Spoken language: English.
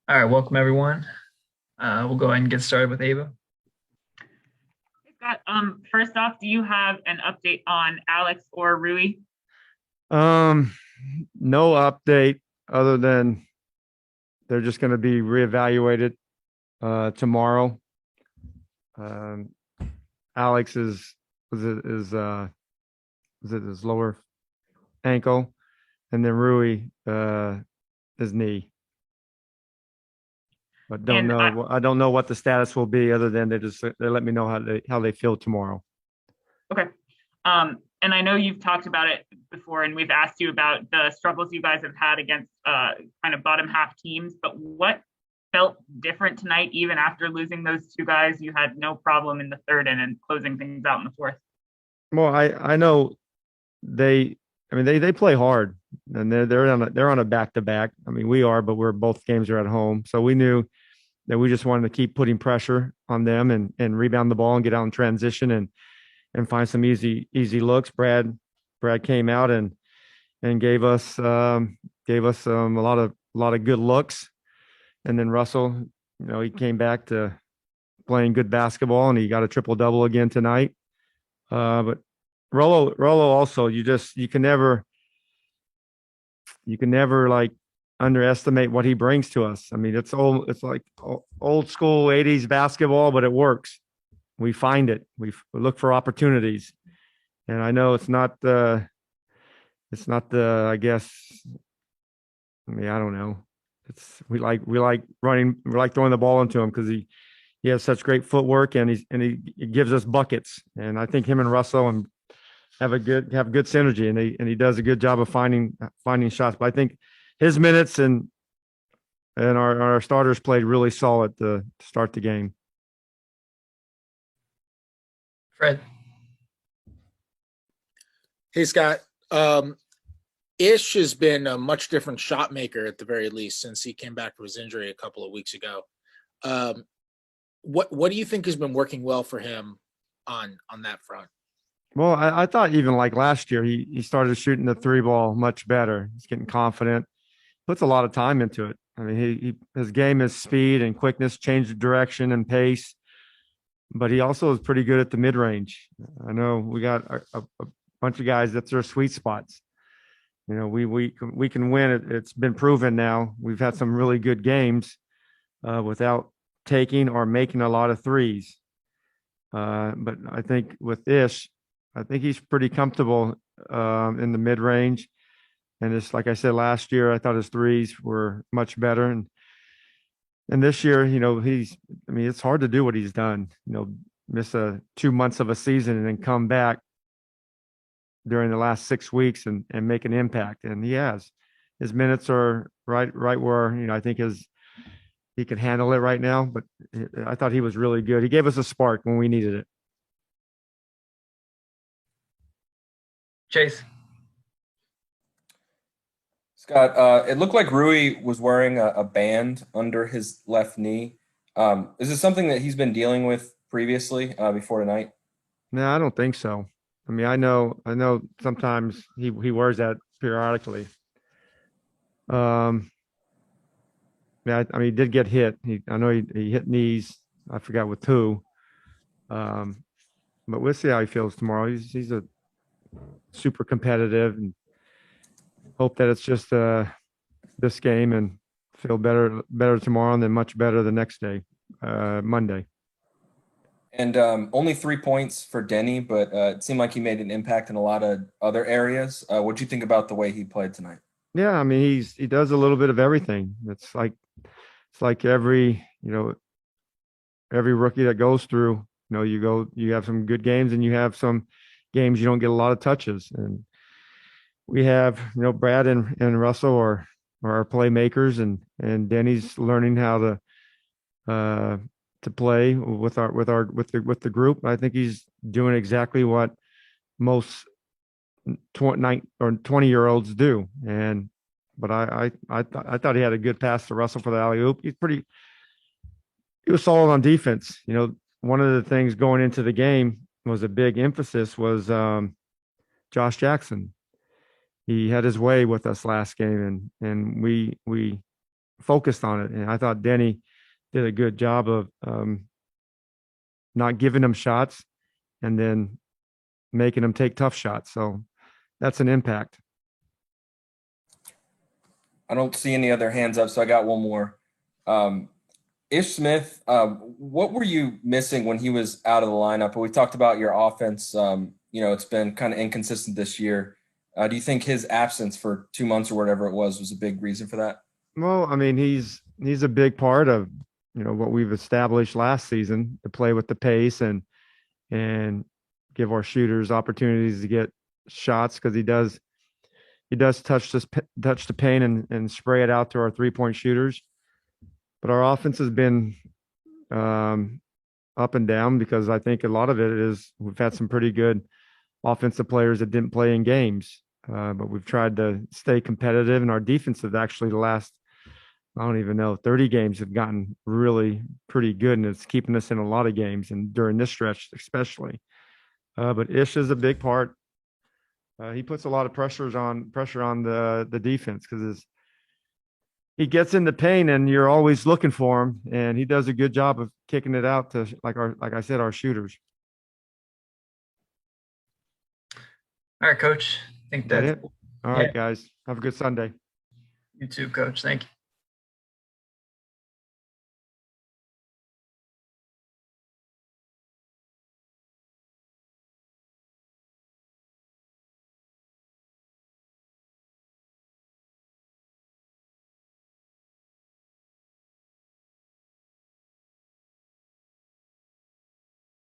All right, welcome everyone. We'll go ahead and get started with Ava. Scott, first off, do you have an update on Alex or Rui? Um, no update other than they're just going to be reevaluated tomorrow. Um, Alex is it his lower ankle, and then Rui his knee. But don't And I, know. I don't know what the status will be other than they let me know how they feel tomorrow. okay. And I know you've talked about it before, and we've asked you about the struggles you guys have had against kind of bottom half teams. But what felt different tonight, even after losing those two guys? You had no problem in the third and closing things out in the fourth. Well, I know they. I mean, they play hard, and they're on a back to back. I mean, we are, but we're both games are at home, so we knew that we just wanted to keep putting pressure on them and rebound the ball and get out in transition and find some easy looks. Brad came out and gave us a lot of good looks, and then Russell, he came back to playing good basketball and he got a triple double again tonight. But Rolo also, you can never like underestimate what he brings to us. I mean, it's like old school 80s basketball, but it works. We find it. We look for opportunities. And I know it's not the, I guess, I mean, I don't know. We like running, we like throwing the ball into him because he has such great footwork and he gives us buckets. And I think him and Russell and have good synergy and he does a good job of finding shots. But I think his minutes and our starters played really solid to start the game. Fred. Hey, Scott. Ish has been a much different shot maker at the very least since he came back from his injury a couple of weeks ago. What do you think has been working well for him on that front? Well, I thought even like last year, he started shooting the three ball much better. He's getting confident, puts a lot of time into it. I mean, his game is speed and quickness, change of direction and pace, but he also is pretty good at the mid range. I know we got a bunch of guys that's their sweet spots. We can win. It's been proven now. We've had some really good games without taking or making a lot of threes. But I think with Ish, I think he's pretty comfortable in the mid range. And just like I said last year, I thought his threes were much better. And this year, I mean, it's hard to do what he's done. Miss 2 months of a season and then come back during the last 6 weeks and make an impact. And he has. His minutes are right where I think he can handle it right now. But I thought he was really good. He gave us a spark when we needed it. Chase. Scott, it looked like Rui was wearing a band under his left knee. Is this something that he's been dealing with previously before tonight? No, I don't think so. I mean, I know sometimes he wears that periodically. Yeah, I mean, he did get hit. I know he hit knees. I forgot with who. But we'll see how he feels tomorrow. He's a super competitive and hope that it's just this game and feel better tomorrow and then much better the next day, Monday. And only 3 points for Denny, but it seemed like he made an impact in a lot of other areas. What do you think about the way he played tonight? Yeah, I mean he does a little bit of everything. It's like every rookie that goes through. You have some good games and you have some games you don't get a lot of touches. And we have Brad and Russell are our playmakers and Denny's learning how to play with the group. I think he's doing exactly what most 20-year-olds do. But I thought he had a good pass to Russell for the alley oop. He was solid on defense. One of the things going into the game was a big emphasis was Josh Jackson. He had his way with us last game, and we focused on it. And I thought Denny did a good job of not giving them shots and then making them take tough shots. So that's an impact. I don't see any other hands up, so I got one more. Ish Smith, what were you missing when he was out of the lineup? We talked about your offense. It's been kind of inconsistent this year. Do you think his absence for 2 months or whatever it was a big reason for that? Well, I mean, he's a big part of, what we've established last season to play with the pace and give our shooters opportunities to get shots, because he does touch the paint and spray it out to our 3-point shooters. But our offense has been up and down, because I think a lot of it is we've had some pretty good offensive players that didn't play in games, but we've tried to stay competitive, and our defense has actually the last, I don't even know, 30 games have gotten really pretty good, and it's keeping us in a lot of games, and during this stretch especially. But Ish is a big part. He puts a lot of pressure on the defense, because he gets in the paint and you're always looking for him, and he does a good job of kicking it out to, like I said, our shooters. All right, Coach. I think Is that that's it? All right, guys. Have a good Sunday. you too, Coach. Thank you.